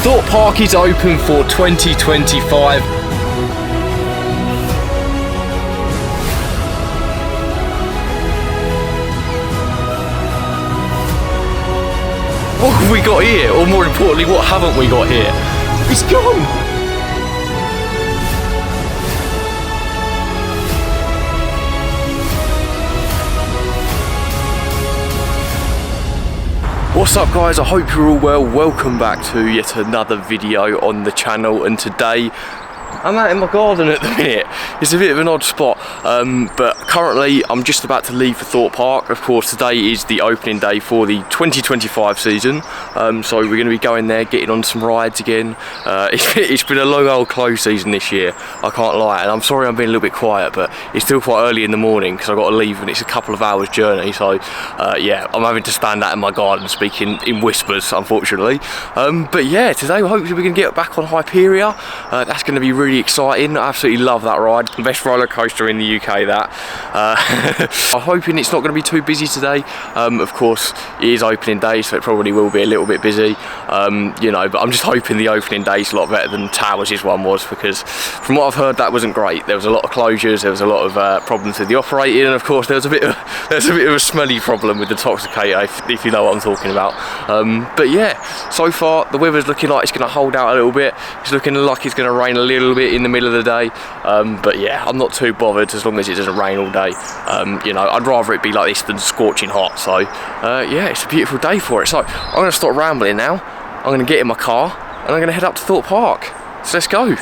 Thorpe Park is open for 2025. What have we got here? Or more importantly, what haven't we got here? It's gone! What's up guys, I hope you're all well. Welcome back to yet another video on the channel, and today I'm out in my garden at the minute. It's a bit of an odd spot, but currently I'm just about to leave for Thorpe Park. Of course, today is the opening day for the 2025 season, so we're going to be going there, getting on some rides again. It's been a long old close season this year, I can't lie, and I'm sorry I'm being a little bit quiet, but it's still quite early in the morning because I've got to leave and it's a couple of hours journey, so yeah, I'm having to stand out in my garden speaking in whispers, unfortunately. But yeah, today hopefully we're going to get back on Hyperia. That's going to be really exciting. I absolutely love that ride. The best roller coaster in the UK, that. I'm hoping it's not going to be too busy today. Of course, it is opening day, so it probably will be a little bit busy. You know, but I'm just hoping the opening day is a lot better than Towers' one was, because from what I've heard, that wasn't great. There was a lot of closures, there was a lot of problems with the operating, and of course there was a bit of a smelly problem with the Toxicator, if you know what I'm talking about. But yeah, so far the weather's looking like it's going to hold out a little bit. It's looking like it's going to rain a little bit in the middle of the day, but yeah, I'm not too bothered as long as it doesn't rain all day. You know, I'd rather it be like this than scorching hot, so yeah, it's a beautiful day for it. So I'm going to stop rambling now, I'm going to get in my car and I'm going to head up to Thorpe Park, so let's go.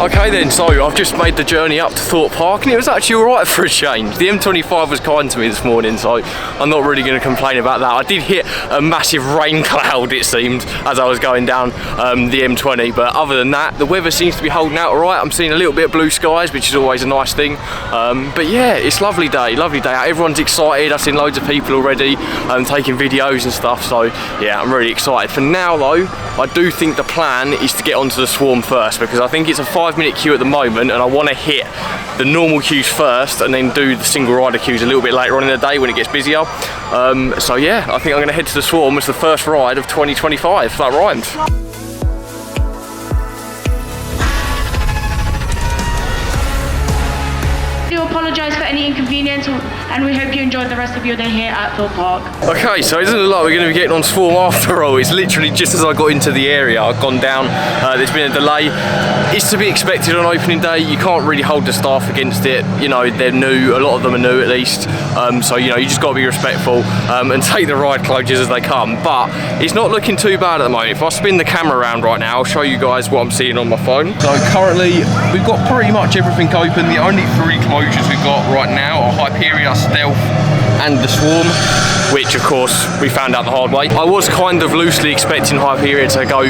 Okay then, so I've just made the journey up to Thorpe Park and it was actually alright for a change. The M25 was kind to me this morning, so I'm not really going to complain about that. I did hit a massive rain cloud, it seemed, as I was going down the M20, but other than that, the weather seems to be holding out alright. I'm seeing a little bit of blue skies, which is always a nice thing. But yeah, it's a lovely day out. Everyone's excited. I've seen loads of people already taking videos and stuff, so yeah, I'm really excited. For now though, I do think the plan is to get onto the Swarm first, because I think it's a 5-minute queue at the moment and I want to hit the normal queues first and then do the single rider queues a little bit later on in the day when it gets busier. So yeah, I think I'm going to head to the Swarm as the first ride of 2025, if that rhymes. I do apologise for any inconvenience, and we hope you enjoyed the rest of your day here at Thorpe Park. Okay, so it doesn't look like we're going to be getting on Swarm after all. It's literally just as I got into the area, I've gone down. There's been a delay. It's to be expected on opening day. You can't really hold the staff against it. You know, they're new, a lot of them are new at least. So, you know, you just got to be respectful and take the ride closures as they come. But it's not looking too bad at the moment. If I spin the camera around right now, I'll show you guys what I'm seeing on my phone. So currently, we've got pretty much everything open. The only 3 closures we've got right now are Hyperia, Stealth and the Swarm, which of course we found out the hard way. I was kind of loosely expecting Hyperia to go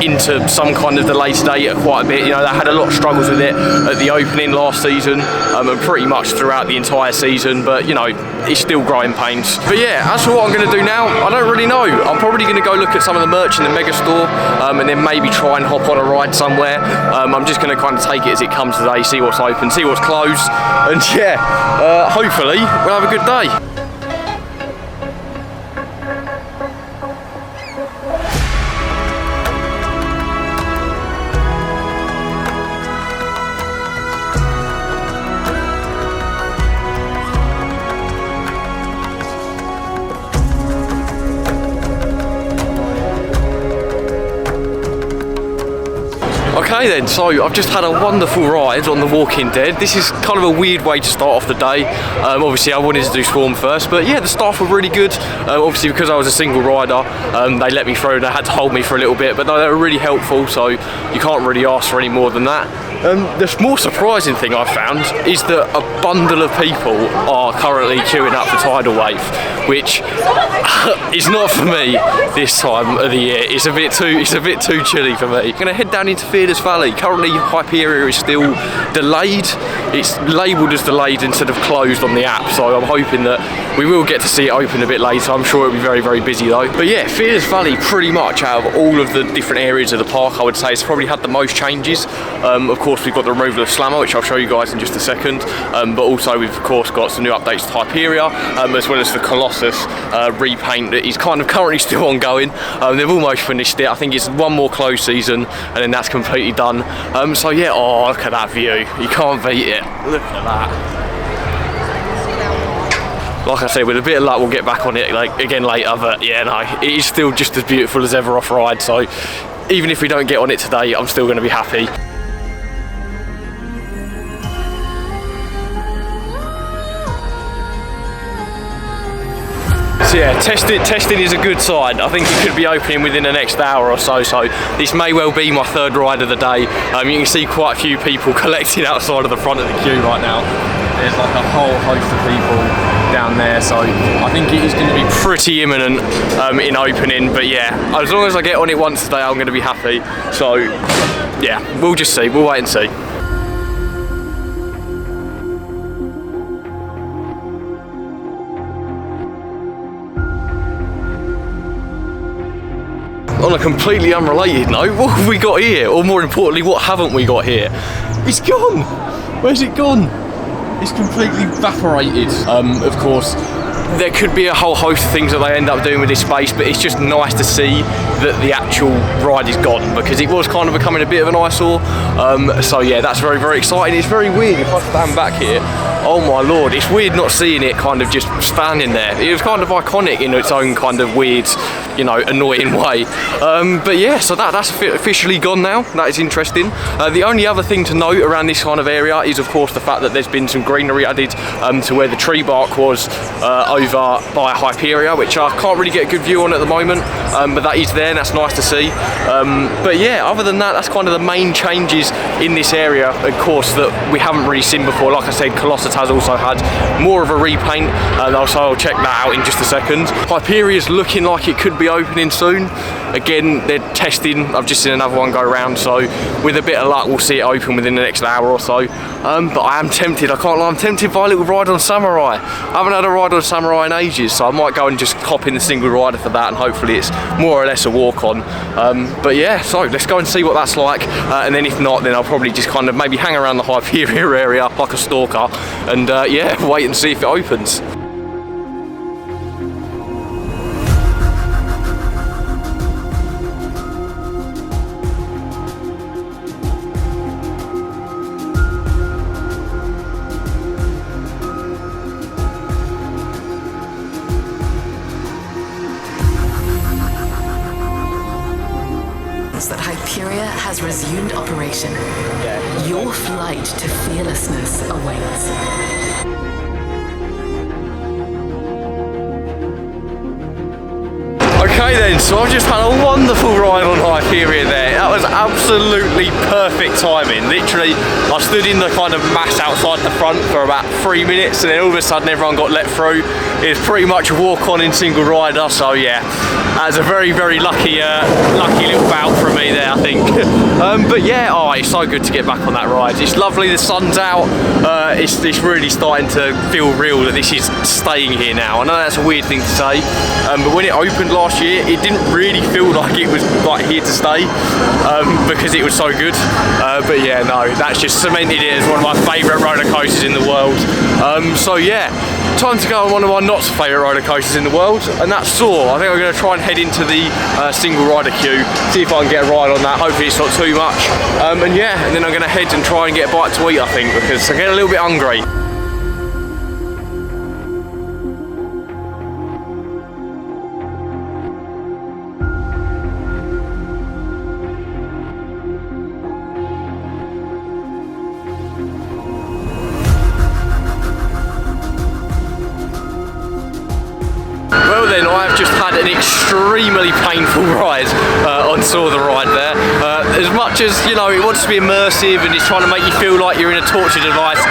into some kind of delay today quite a bit. You know, they had a lot of struggles with it at the opening last season and pretty much throughout the entire season, but you know, it's still growing pains. But yeah, as for what I'm going to do now, I don't really know. I'm probably going to go look at some of the merch in the mega store and then maybe try and hop on a ride somewhere. I'm just going to kind of take it as it comes today, see what's open, see what's closed, and yeah, hopefully we'll have a good day. Okay then, so I've just had a wonderful ride on the Walking Dead. This is kind of a weird way to start off the day. Obviously I wanted to do Swarm first, but yeah, the staff were really good. Obviously because I was a single rider, they let me through, they had to hold me for a little bit, but no, they were really helpful, so you can't really ask for any more than that. The more surprising thing I found is that a bundle of people are currently queuing up for tidal wave, which is not for me this time of the year. It's a bit too chilly for me. I'm gonna head down into Fearless Valley. Currently Hyperia is still delayed. It's labelled as delayed instead of closed on the app, so I'm hoping that we will get to see it open a bit later. I'm sure it'll be very, very busy though. But yeah, Fearless Valley, pretty much out of all of the different areas of the park, I would say it's probably had the most changes. Of course, we've got the removal of Slammer, which I'll show you guys in just a second. But also we've of course got some new updates to Hyperia, as well as the Colossus repaint that is kind of currently still ongoing. They've almost finished it. I think it's one more close season and then that's completely done. So yeah, oh, look at that view. You can't beat it. Look at that. Like I said, with a bit of luck we'll get back on it like again later, but yeah, no, it is still just as beautiful as ever off ride, so even if we don't get on it today, I'm still going to be happy. So yeah, testing is a good sign. I think it could be opening within the next hour or so, so this may well be my third ride of the day. You can see quite a few people collected outside of the front of the queue right now. There's like a whole host of people down there, so I think it is going to be pretty imminent in opening. But yeah, as long as I get on it once today, I'm going to be happy. So yeah, we'll just see. We'll wait and see. On a completely unrelated note, what have we got here? Or more importantly, what haven't we got here? It's gone! Where's it gone? It's completely evaporated. Of course, there could be a whole host of things that they end up doing with this space, but it's just nice to see that the actual ride is gone, because it was kind of becoming a bit of an eyesore. So yeah, that's very, very exciting. It's very weird if I stand back here. Oh my lord, it's weird not seeing it kind of just standing there. It was kind of iconic in its own kind of weird, you know, annoying way. But yeah, so that's officially gone now. That is interesting. The only other thing to note around this kind of area is of course the fact that there's been some greenery added to where the tree bark was over by Hyperia, which I can't really get a good view on at the moment, but that is there and that's nice to see. But yeah, other than that, that's kind of the main changes in this area, of course, that we haven't really seen before. Like I said, Colossus has also had more of a repaint, and also I'll check that out in just a second. Hyperia is looking like it could be opening soon. Again, they're testing. I've just seen another one go around, so with a bit of luck we'll see it open within the next hour or so. But I am tempted, I can't lie, I'm tempted by a little ride on Samurai. I haven't had a ride on Samurai in ages, so I might go and just hop in the single rider for that, and hopefully it's more or less a walk on. But yeah, so let's go and see what that's like, and then if not, then I'll probably just kind of maybe hang around the Hyperia area like a stalker, and yeah, wait and see if it opens. That Hyperia has resumed operation. Your flight to fearlessness awaits. Okay then, so I've just had a wonderful ride on Hyperia there. That was absolutely perfect timing. Literally, I stood in the kind of mass outside the front for about 3 minutes, and then all of a sudden everyone got let through. It was pretty much a walk on in single rider, so yeah, that was a very, very lucky little bout from me there, I think. But yeah, oh, it's so good to get back on that ride. It's lovely, the sun's out. It's really starting to feel real that this is staying here now. I know that's a weird thing to say, but when it opened last year, it didn't really feel like it was like here to stay, because it was so good. But yeah, no, that's just cemented it as one of my favourite roller coasters in the world. So yeah, time to go on one of my not so favourite roller coasters in the world, and that's Thor. I think I'm going to try and head into the single rider queue, see if I can get a ride on that. Hopefully it's not too much. And yeah, and then I'm going to head and try and get a bite to eat, I think, because I get a little bit hungry. Well then, I have just had an extremely painful ride on Saw the Ride there. as much as, you know, it wants to be immersive and it's trying to make you feel like you're in a torture device,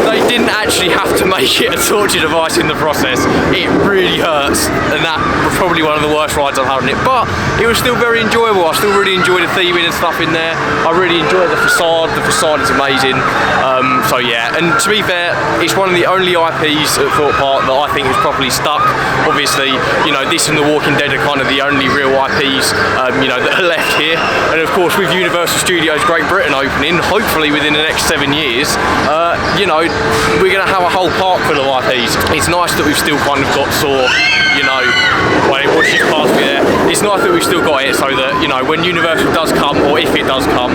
they didn't actually have to make it a torture device in the process. It really hurts, and that was probably one of the worst rides I've had on it, but it was still very enjoyable. I still really enjoy the theming and stuff in there. I really enjoy the facade is amazing. So yeah, and to be fair, it's one of the only IPs at Thorpe Park that I think is properly stuck. Obviously, you know, this and The Walking Dead are kind of the only real IPs, you know, that are left here. And of course, with Universal Studios Great Britain opening, hopefully within the next 7 years, you know, we're going to have a whole park full of IPs. It's nice that we've still kind of got Saw, you know, well, it watches past me there. It's nice that we've still got it so that, you know, when Universal does come, or if it does come,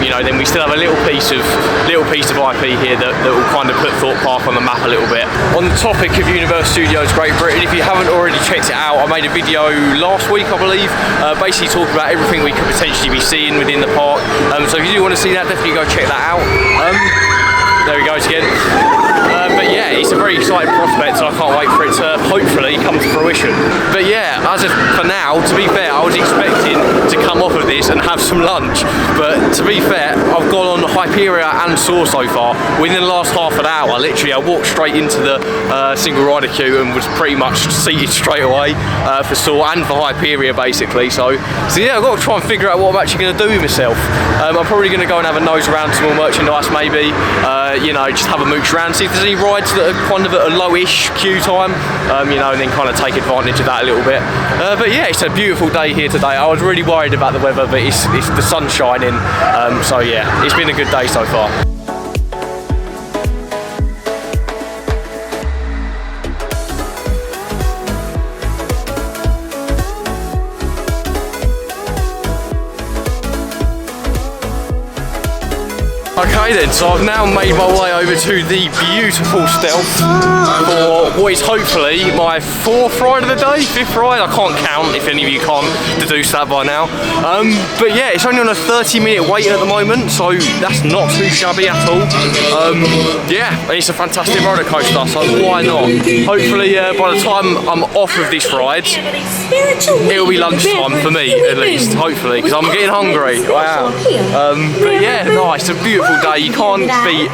you know, then we still have a little piece of IP here that will kind of put Thorpe Park on the map a little bit. On the topic of Universal Studios Great Britain, if you haven't already checked it out, I made a video last week, I believe, basically talking about everything we could potentially be seeing within the park. So if you do want to see that, definitely go check that out. There we go again. But yeah, it's a very exciting prospect, so I can't wait for it to hopefully come to fruition. But yeah, as of for now, to be fair, I was expecting to come off of this and have some lunch. But to be fair, I've gone on Hyperia and Saw so far. Within the last half an hour, literally, I walked straight into the single rider queue and was pretty much seated straight away for Saw and for Hyperia, basically. So yeah, I've got to try and figure out what I'm actually going to do with myself. I'm probably going to go and have a nose around some more merchandise, maybe. You know, just have a mooch around, see if there's any rides that are kind of at a lowish queue time, you know, and then kind of take advantage of that a little bit. But yeah, it's a beautiful day here today. I was really worried about the weather, but it's the sun's shining, so yeah, it's been a good day so far. Okay then, so I've now made my way over to the beautiful Stealth for what is hopefully my 4th ride of the day, 5th ride, I can't count if any of you can't deduce that by now. But yeah, it's only on a 30-minute wait at the moment, so that's not too shabby at all. Yeah, it's a fantastic roller coaster, so why not? Hopefully by the time I'm off of this ride, it'll be lunchtime for me at least, hopefully, because I'm getting hungry. I am. But yeah, nice, a beautiful day. You can't beat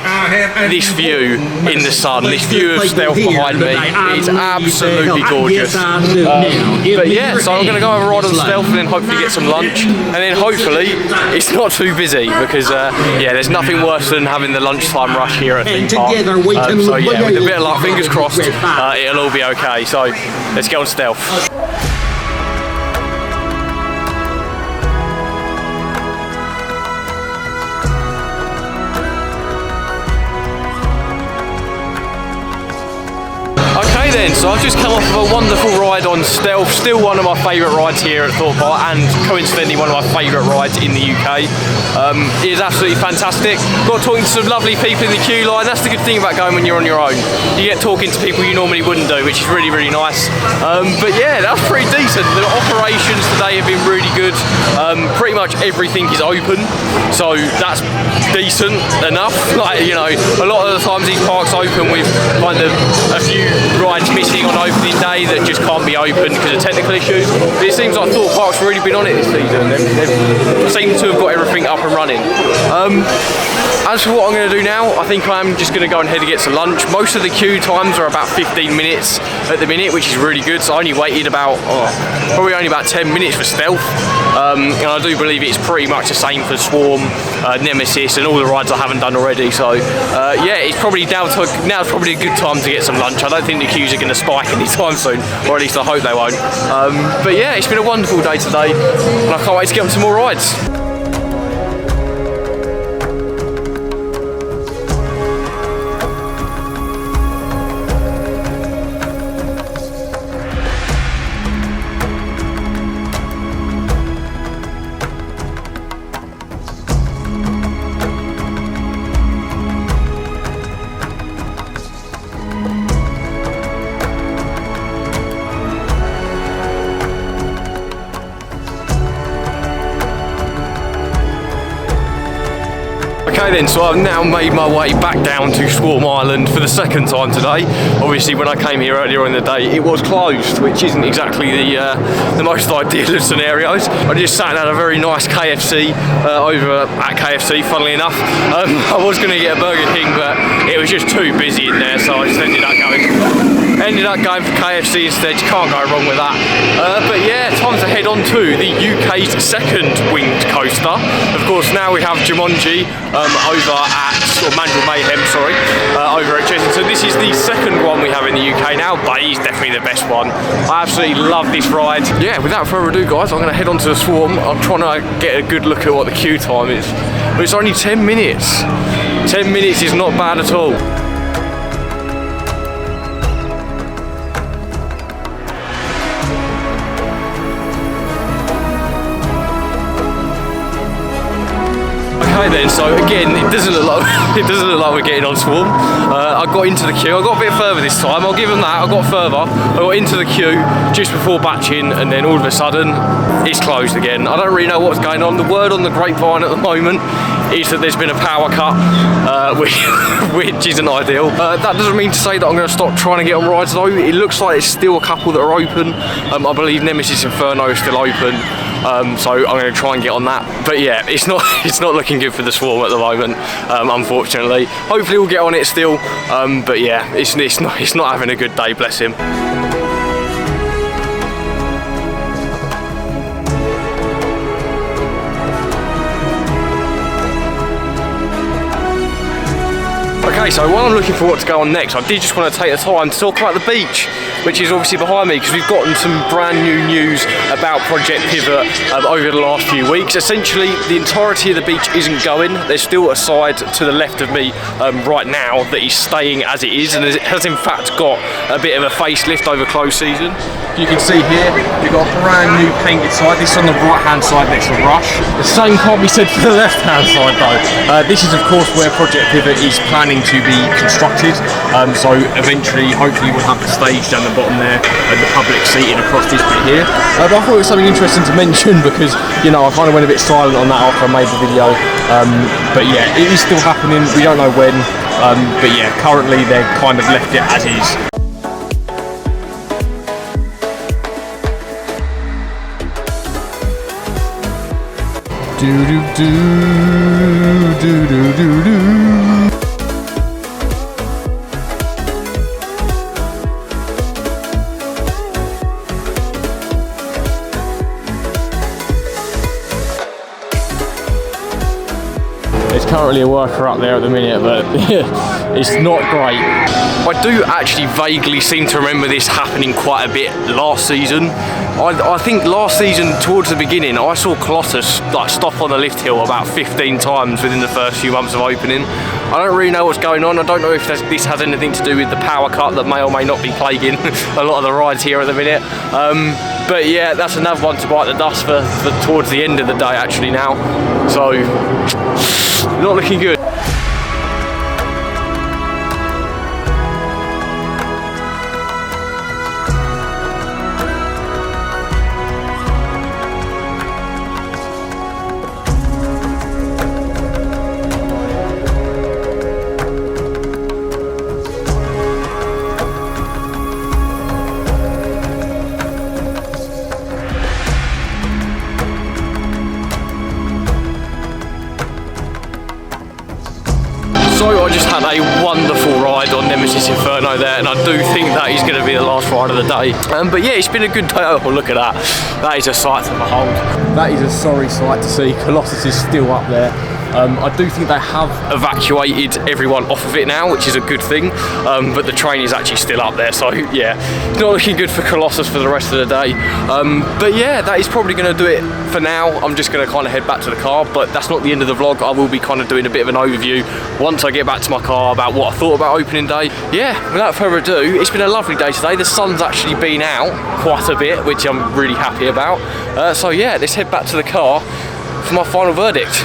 this view in the sun, this view of Stealth behind me. It's absolutely gorgeous. But yeah, so I'm going to go have a ride on Stealth and then hopefully get some lunch, and then hopefully it's not too busy, because yeah, there's nothing worse than having the lunchtime rush here at theme park. So yeah, with a bit of luck, fingers crossed, it'll all be okay. So let's get on Stealth. Then, so I've just come off of a wonderful ride on Stealth, still one of my favourite rides here at Thorpe Park, and coincidentally one of my favourite rides in the UK. It is absolutely fantastic. Got talking to some lovely people in the queue line. That's the good thing about going when you're on your own. You get talking to people you normally wouldn't do, which is really, really nice. But yeah, that's pretty decent. The operations today have been really good. Pretty much everything is open, so that's decent enough. Like, you know, a lot of the times these parks open with kind of a few rides missing on opening day that just can't be opened because of technical issues. But it seems like Thorpe Park's really been on it this season. They've seemed to have got everything up and running. As for what I'm going to do now, I think I'm just going to go ahead and get some lunch. Most of the queue times are about 15 minutes at the minute, which is really good. So I only waited about, probably only about 10 minutes for Stealth. And I do believe it's pretty much the same for Swarm, Nemesis, and all the rides I haven't done already. So yeah, it's probably now's probably a good time to get some lunch. I don't think the queues are going to spike anytime soon, or at least I hope they won't. But yeah, it's been a wonderful day today, and I can't wait to get on some more rides. Okay then, so I've now made my way back down to Swarm Island for the second time today. Obviously when I came here earlier in the day it was closed, which isn't exactly the most ideal of scenarios. I just sat and had a very nice KFC over at KFC, funnily enough. I was going to get a Burger King, but it was just too busy in there, so I just ended up going for KFC instead. You can't go wrong with that. But yeah, time to head on to the UK's second winged coaster. Of course, now we have Jumanji over at, or Mandrill Mayhem, sorry, over at Chessington. This is the second one we have in the UK now, but he's definitely the best one. I absolutely love this ride. Yeah, without further ado, guys, I'm going to head on to the Swarm. I'm trying to get a good look at what the queue time is. But it's only 10 minutes. 10 minutes is not bad at all. Okay then, so again, it doesn't look like we're getting on Swarm. I got into the queue. I got a bit further this time. I'll give them that. I got further. I got into the queue just before batching, and then all of a sudden, it's closed again. I don't really know what's going on. The word on the grapevine at the moment is that there's been a power cut, which isn't ideal. That doesn't mean to say that I'm going to stop trying to get on rides though. It looks like there's still a couple that are open. I believe Nemesis Inferno is still open. So I'm going to try and get on that, but yeah, it's not looking good for the Swarm at the moment, unfortunately. Hopefully we'll get on it still, but yeah, it's not having a good day, bless him. Okay, so while I'm looking for what to go on next, I did just want to take the time to talk about the beach, which is obviously behind me, because we've gotten some brand new news about Project Pivot over the last few weeks. Essentially, the entirety of the beach isn't going. There's still a side to the left of me right now that is staying as it is, and it has in fact got a bit of a facelift over close season. You can see here, we've got a brand new painted side. This is on the right-hand side next to Rush. The same can't be said for the left-hand side though. This is of course where Project Pivot is planning to be constructed. So eventually, hopefully we'll have the stage down the bottom there and the public seating across this bit here. But I thought it was something interesting to mention because, you know, I kind of went a bit silent on that after I made the video. But yeah, it is still happening. We don't know when. But yeah, currently they've kind of left it as is. Do do do do do do do. There's currently a worker up there at the minute, but it's not great. I do actually vaguely seem to remember this happening quite a bit last season. I think last season, towards the beginning, I saw Colossus like stop on the lift hill about 15 times within the first few months of opening. I don't really know what's going on. I don't know if this has anything to do with the power cut that may or may not be plaguing a lot of the rides here at the minute. But yeah, that's another one to bite the dust for towards the end of the day actually now. So, not looking good. So I just had a wonderful ride on Nemesis Inferno there, and I do think that is going to be the last ride of the day. But yeah, it's been a good day. Oh, look at that. That is a sight to behold. That is a sorry sight to see. Colossus is still up there. I do think they have evacuated everyone off of it now, which is a good thing, but the train is actually still up there, so yeah, not looking good for Colossus for the rest of the day. But yeah, that is probably going to do it for now. I'm just going to kind of head back to the car, but that's not the end of the vlog. I will be kind of doing a bit of an overview once I get back to my car about what I thought about opening day. Yeah, without further ado, it's been a lovely day today. The sun's actually been out quite a bit, which I'm really happy about. So yeah, let's head back to the car for my final verdict.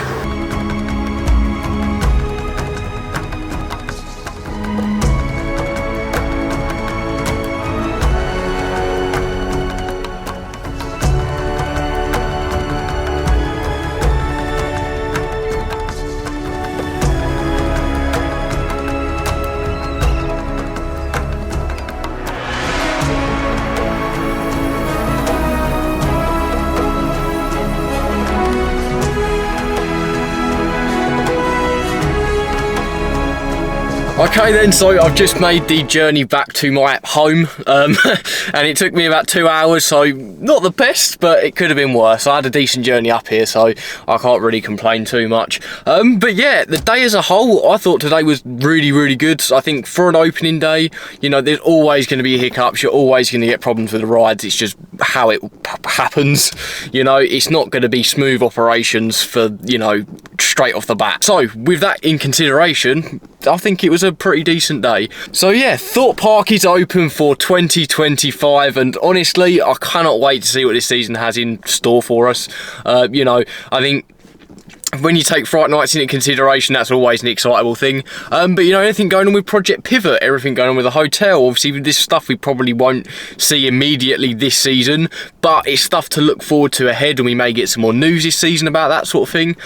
Okay then, so I've just made the journey back to my home, and it took me about 2 hours, so not the best, but it could have been worse. I had a decent journey up here, so I can't really complain too much. But yeah, the day as a whole, I thought today was really, really good. I think for an opening day, you know, there's always going to be hiccups, you're always going to get problems with the rides, it's just how it happens. You know, it's not going to be smooth operations for, you know, straight off the bat. So with that in consideration, I think it was a pretty decent day. So yeah, Thorpe Park is open for 2025, and honestly, I cannot wait to see what this season has in store for us. You know, I think when you take Fright Nights into consideration, that's always an excitable thing. But you know, anything going on with Project Pivot, everything going on with the hotel, obviously with this stuff we probably won't see immediately this season, but it's stuff to look forward to ahead, and we may get some more news this season about that sort of thing.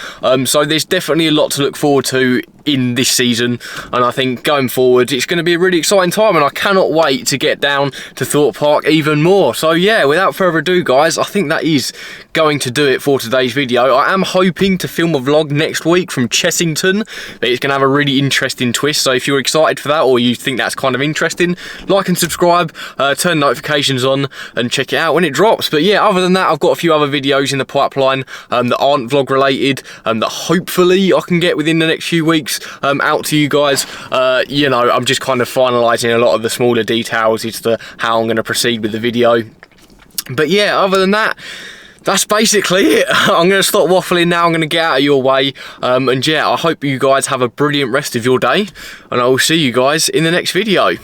So there's definitely a lot to look forward to in this season, and I think going forward it's going to be a really exciting time, and I cannot wait to get down to Thorpe Park even more. So yeah, without further ado guys, I think that is going to do it for today's video. I am hoping to film a vlog next week from Chessington, but it's going to have a really interesting twist, so if you're excited for that or you think that's kind of interesting, like and subscribe, turn notifications on and check it out when it drops. But yeah, other than that, I've got a few other videos in the pipeline that aren't vlog related, that hopefully I can get within the next few weeks out to you guys. You know, I'm just kind of finalising a lot of the smaller details as to how I'm going to proceed with the video. But yeah, other than that, that's basically it. I'm going to stop waffling now. I'm going to get out of your way. And yeah, I hope you guys have a brilliant rest of your day, and I will see you guys in the next video.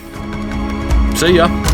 See ya.